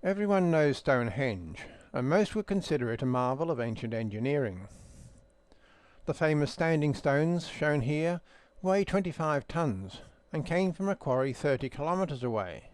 Everyone knows Stonehenge, and most would consider it a marvel of ancient engineering. The famous standing stones shown here weigh 25 tons and came from a quarry 30 kilometres away,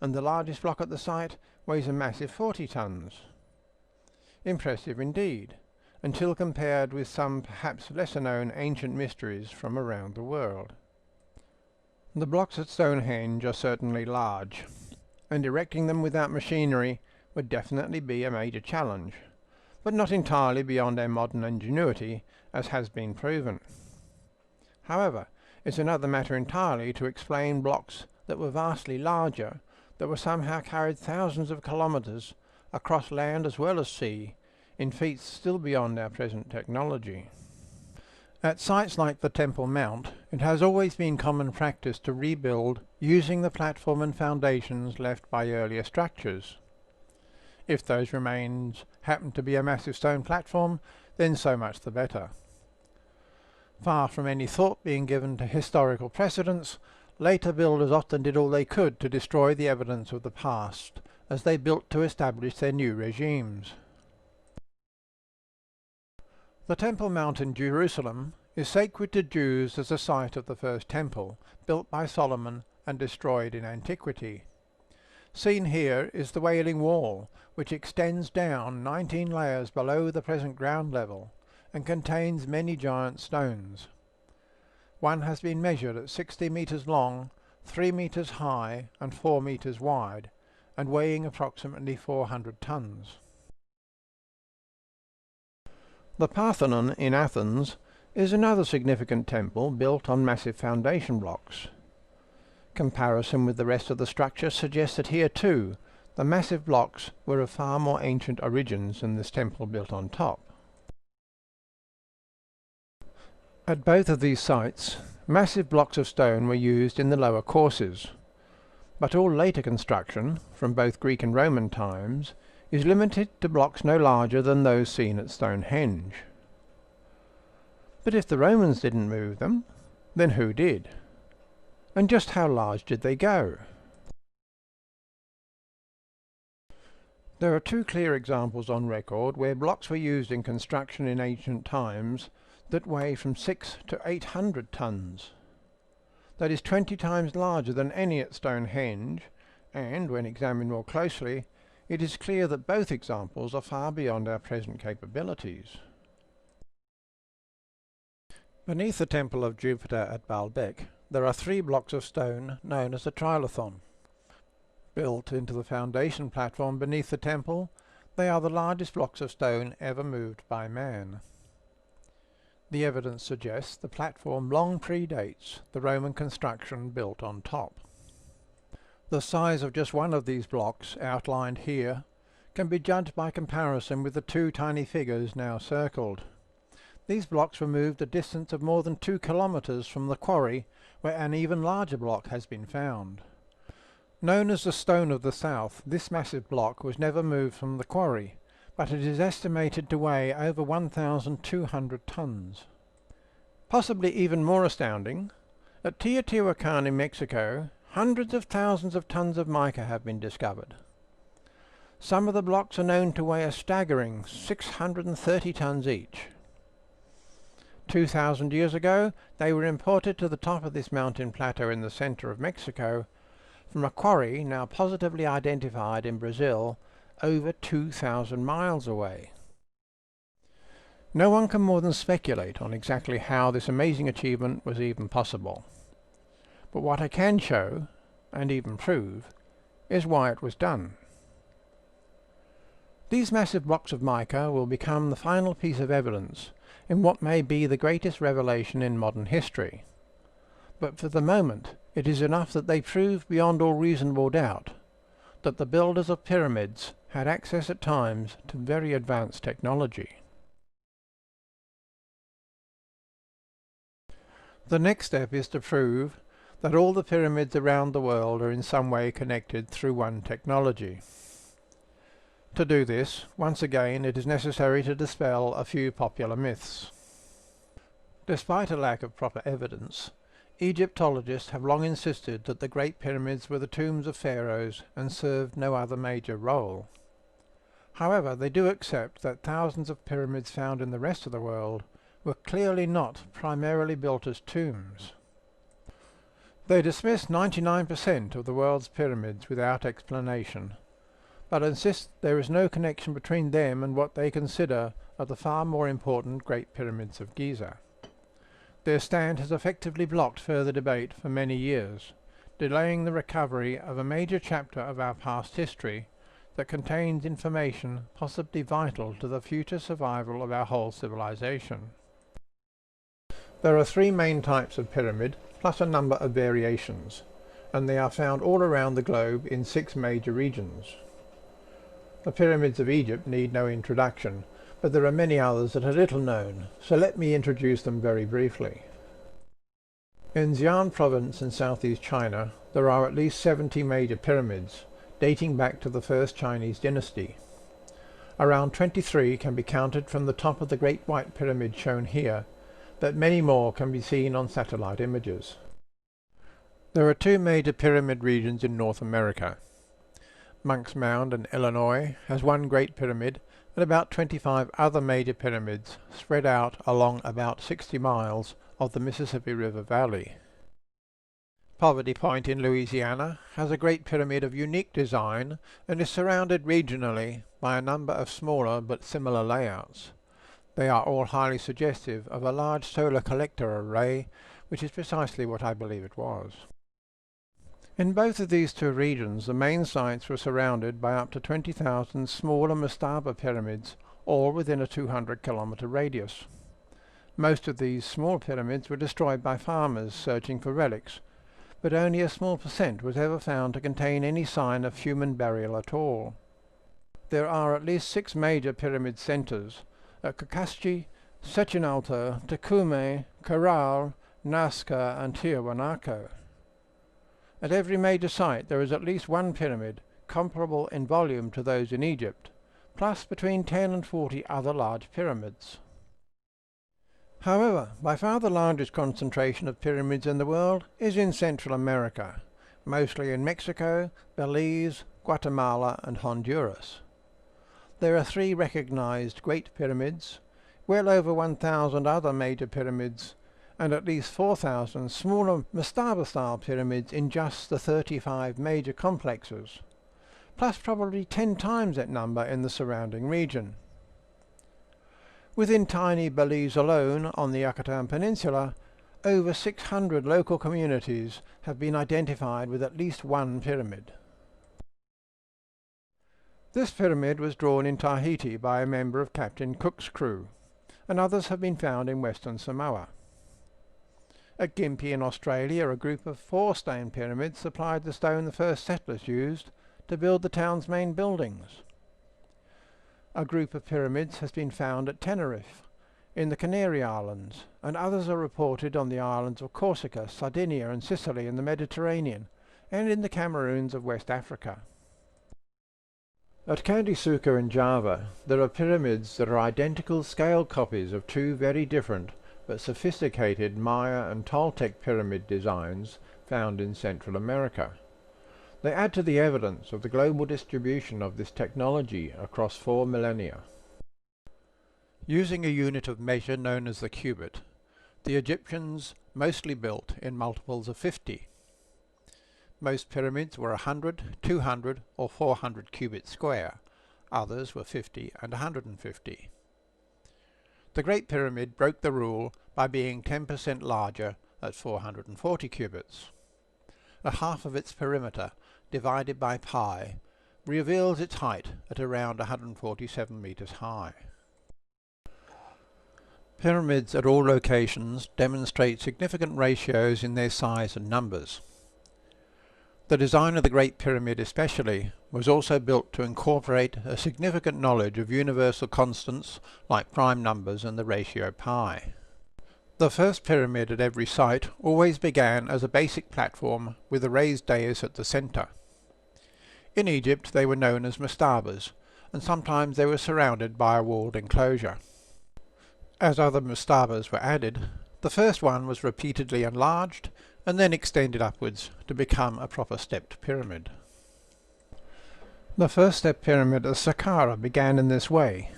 and the largest block at the site weighs a massive 40 tons. Impressive indeed, until compared with some perhaps lesser known ancient mysteries from around the world. The blocks at Stonehenge are certainly large, and erecting them without machinery would definitely be a major challenge, but not entirely beyond our modern ingenuity, as has been proven. However, it's another matter entirely to explain blocks that were vastly larger, that were somehow carried thousands of kilometres across land as well as sea, in feats still beyond our present technology. At sites like the Temple Mount, it has always been common practice to rebuild using the platform and foundations left by earlier structures. If those remains happen to be a massive stone platform, then so much the better. Far from any thought being given to historical precedents, later builders often did all they could to destroy the evidence of the past as they built to establish their new regimes. The Temple Mount in Jerusalem is sacred to Jews as a site of the first temple, built by Solomon and destroyed in antiquity. Seen here is the Wailing Wall, which extends down 19 layers below the present ground level and contains many giant stones. One has been measured at 60 metres long, 3 metres high and 4 metres wide, and weighing approximately 400 tons. The Parthenon in Athens is another significant temple built on massive foundation blocks. Comparison with the rest of the structure suggests that here too the massive blocks were of far more ancient origins than this temple built on top. At both of these sites, massive blocks of stone were used in the lower courses, but all later construction, from both Greek and Roman times, is limited to blocks no larger than those seen at Stonehenge. But if the Romans didn't move them, then who did? And just how large did they go? There are two clear examples on record where blocks were used in construction in ancient times that weigh from 600 to 800 tons. That is 20 times larger than any at Stonehenge, and, when examined more closely, it is clear that both examples are far beyond our present capabilities. Beneath the temple of Jupiter at Baalbek, there are 3 blocks of stone known as the Trilithon. Built into the foundation platform beneath the temple, they are the largest blocks of stone ever moved by man. The evidence suggests the platform long predates the Roman construction built on top. The size of just one of these blocks, outlined here, can be judged by comparison with the 2 tiny figures now circled. These blocks were moved a distance of more than 2 kilometres from the quarry where an even larger block has been found. Known as the Stone of the South, this massive block was never moved from the quarry, but it is estimated to weigh over 1,200 tons. Possibly even more astounding, at Teotihuacan in Mexico, hundreds of thousands of tons of mica have been discovered. Some of the blocks are known to weigh a staggering 630 tons each. 2,000 years ago, they were imported to the top of this mountain plateau in the center of Mexico from a quarry now positively identified in Brazil over 2,000 miles away. No one can more than speculate on exactly how this amazing achievement was even possible. But what I can show, and even prove, is why it was done. These massive blocks of mica will become the final piece of evidence in what may be the greatest revelation in modern history. But for the moment, it is enough that they prove beyond all reasonable doubt that the builders of pyramids had access at times to very advanced technology. The next step is to prove that all the pyramids around the world are in some way connected through one technology. To do this, once again, it is necessary to dispel a few popular myths. Despite a lack of proper evidence, Egyptologists have long insisted that the Great Pyramids were the tombs of pharaohs and served no other major role. However, they do accept that thousands of pyramids found in the rest of the world were clearly not primarily built as tombs. They dismiss 99% of the world's pyramids without explanation, but insist there is no connection between them and what they consider are the far more important Great Pyramids of Giza. Their stand has effectively blocked further debate for many years, delaying the recovery of a major chapter of our past history that contains information possibly vital to the future survival of our whole civilization. There are three main types of pyramid, plus a number of variations, and they are found all around the globe in 6 major regions. The pyramids of Egypt need no introduction, but there are many others that are little known, so let me introduce them very briefly. In Xi'an province in southeast China, there are at least 70 major pyramids, dating back to the first Chinese dynasty. Around 23 can be counted from the top of the Great White Pyramid shown here, but many more can be seen on satellite images. There are 2 major pyramid regions in North America. Monk's Mound in Illinois has 1 Great Pyramid and about 25 other major pyramids spread out along about 60 miles of the Mississippi River Valley. Poverty Point in Louisiana has a Great Pyramid of unique design and is surrounded regionally by a number of smaller but similar layouts. They are all highly suggestive of a large solar collector array, which is precisely what I believe it was. In both of these 2 regions, the main sites were surrounded by up to 20,000 smaller mastaba pyramids, all within a 200-kilometer radius. Most of these small pyramids were destroyed by farmers searching for relics, but only a small percent was ever found to contain any sign of human burial at all. There are at least 6 major pyramid centers at Kakaschi, Sechinalto, Takume, Caral, Nazca and Tiwanaku. At every major site there is at least 1 pyramid, comparable in volume to those in Egypt, plus between 10 and 40 other large pyramids. However, by far the largest concentration of pyramids in the world is in Central America, mostly in Mexico, Belize, Guatemala and Honduras. There are 3 recognized Great Pyramids, well over 1,000 other major pyramids, and at least 4,000 smaller mastaba-style pyramids in just the 35 major complexes, plus probably 10 times that number in the surrounding region. Within tiny Belize alone, on the Yucatan Peninsula, over 600 local communities have been identified with at least 1 pyramid. This pyramid was drawn in Tahiti by a member of Captain Cook's crew, and others have been found in Western Samoa. At Gympie in Australia, a group of 4 stone pyramids supplied the stone the first settlers used to build the town's main buildings. A group of pyramids has been found at Tenerife, in the Canary Islands, and others are reported on the islands of Corsica, Sardinia and Sicily in the Mediterranean, and in the Cameroons of West Africa. At Kandisuka in Java, there are pyramids that are identical scale copies of 2 very different but sophisticated Maya and Toltec pyramid designs found in Central America. They add to the evidence of the global distribution of this technology across 4 millennia. Using a unit of measure known as the cubit, the Egyptians mostly built in multiples of 50. Most pyramids were 100, 200 or 400 cubits square, others were 50 and 150. The Great Pyramid broke the rule by being 10% larger at 440 cubits. A half of its perimeter, divided by pi, reveals its height at around 147 meters high. Pyramids at all locations demonstrate significant ratios in their size and numbers. The design of the Great Pyramid especially was also built to incorporate a significant knowledge of universal constants like prime numbers and the ratio pi. The first pyramid at every site always began as a basic platform with a raised dais at the center. In Egypt they were known as mastabas, and sometimes they were surrounded by a walled enclosure. As other mastabas were added, the first one was repeatedly enlarged and then extended upwards to become a proper stepped pyramid. The first step pyramid at Saqqara began in this way.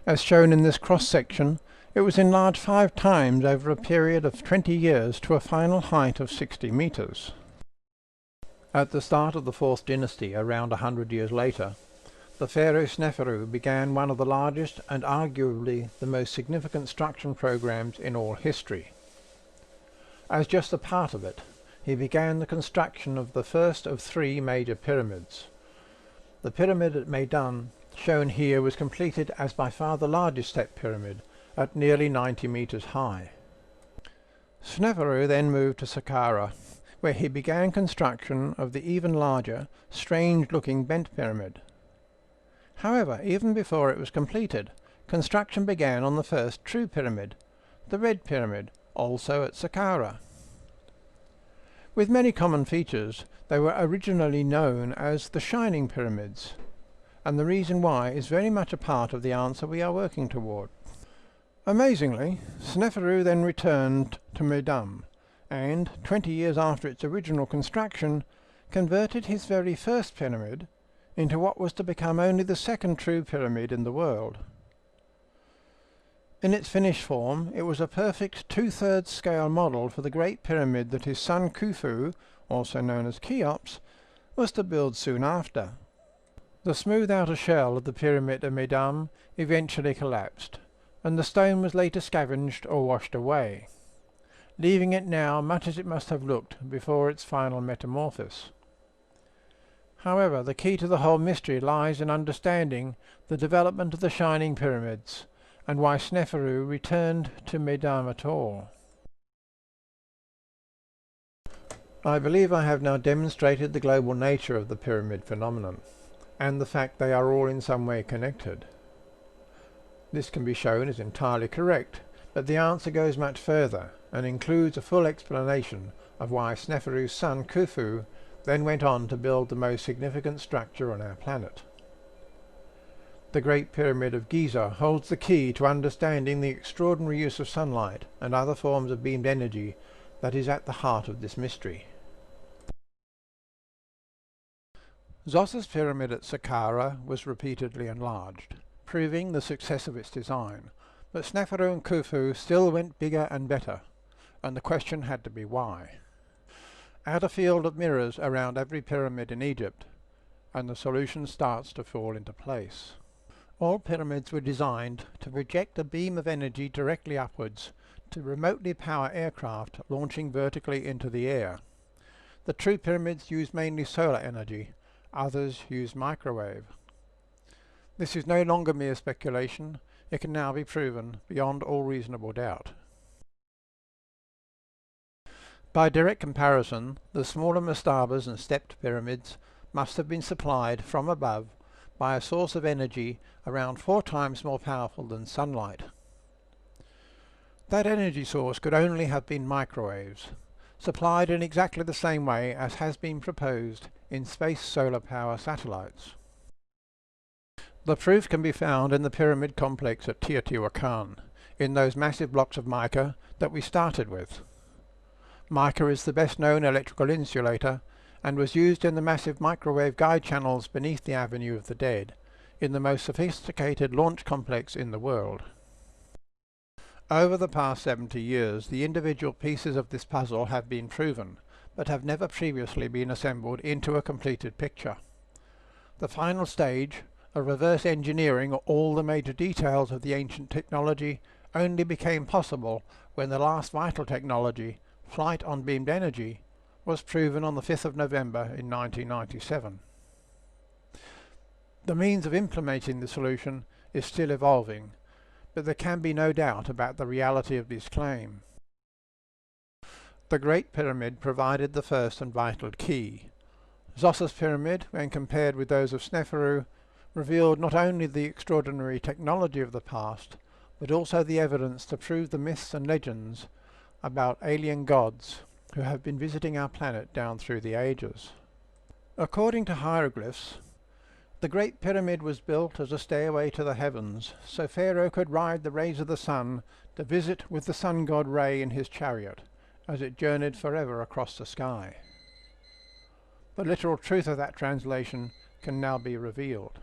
As shown in this cross-section, it was enlarged 5 times over a period of 20 years to a final height of 60 meters. At the start of the 4th dynasty, around 100 years later, the pharaoh Sneferu began one of the largest and arguably the most significant construction programs in all history. As just a part of it, he began the construction of the first of 3 major pyramids. The pyramid at Meydan, shown here, was completed as by far the largest step pyramid, at nearly 90 meters high. Sneferu then moved to Saqqara, where he began construction of the even larger, strange-looking bent pyramid. However, even before it was completed, construction began on the first true pyramid, the Red Pyramid, also at Saqqara. With many common features, they were originally known as the Shining Pyramids, and the reason why is very much a part of the answer we are working toward. Amazingly, Sneferu then returned to Meydan, and, 20 years after its original construction, converted his very first pyramid into what was to become only the second true pyramid in the world. In its finished form, it was a perfect 2/3 scale model for the great pyramid that his son Khufu, also known as Cheops, was to build soon after. The smooth outer shell of the pyramid at Meydan eventually collapsed, and the stone was later scavenged or washed away, leaving it now much as it must have looked before its final metamorphosis. However, the key to the whole mystery lies in understanding the development of the Shining Pyramids, and why Sneferu returned to Meydan at all. I believe I have now demonstrated the global nature of the pyramid phenomenon, and the fact they are all in some way connected. This can be shown as entirely correct, but the answer goes much further, and includes a full explanation of why Sneferu's son Khufu then went on to build the most significant structure on our planet. The Great Pyramid of Giza holds the key to understanding the extraordinary use of sunlight and other forms of beamed energy that is at the heart of this mystery. Zos's pyramid at Saqqara was repeatedly enlarged, proving the success of its design, but Sneferu and Khufu still went bigger and better, and the question had to be why. Add a field of mirrors around every pyramid in Egypt, and the solution starts to fall into place. All pyramids were designed to project a beam of energy directly upwards to remotely power aircraft launching vertically into the air. The true pyramids use mainly solar energy, others use microwave. This is no longer mere speculation, it can now be proven beyond all reasonable doubt. By direct comparison, the smaller mastabas and stepped pyramids must have been supplied from above by a source of energy around 4 times more powerful than sunlight. That energy source could only have been microwaves, supplied in exactly the same way as has been proposed in space solar power satellites. The proof can be found in the pyramid complex at Teotihuacan, in those massive blocks of mica that we started with. Mica is the best known electrical insulator, and was used in the massive microwave guide channels beneath the Avenue of the Dead, in the most sophisticated launch complex in the world. Over the past 70 years, the individual pieces of this puzzle have been proven, but have never previously been assembled into a completed picture. The final stage, a reverse engineering of all the major details of the ancient technology, only became possible when the last vital technology, flight on beamed energy, was proven on the 5th of November in 1997. The means of implementing the solution is still evolving, but there can be no doubt about the reality of this claim. The Great Pyramid provided the first and vital key. Zos's pyramid, when compared with those of Sneferu, revealed not only the extraordinary technology of the past, but also the evidence to prove the myths and legends about alien gods who have been visiting our planet down through the ages. According to hieroglyphs, the Great Pyramid was built as a stairway to the heavens, so Pharaoh could ride the rays of the sun to visit with the sun god Re in his chariot, as it journeyed forever across the sky. The literal truth of that translation can now be revealed.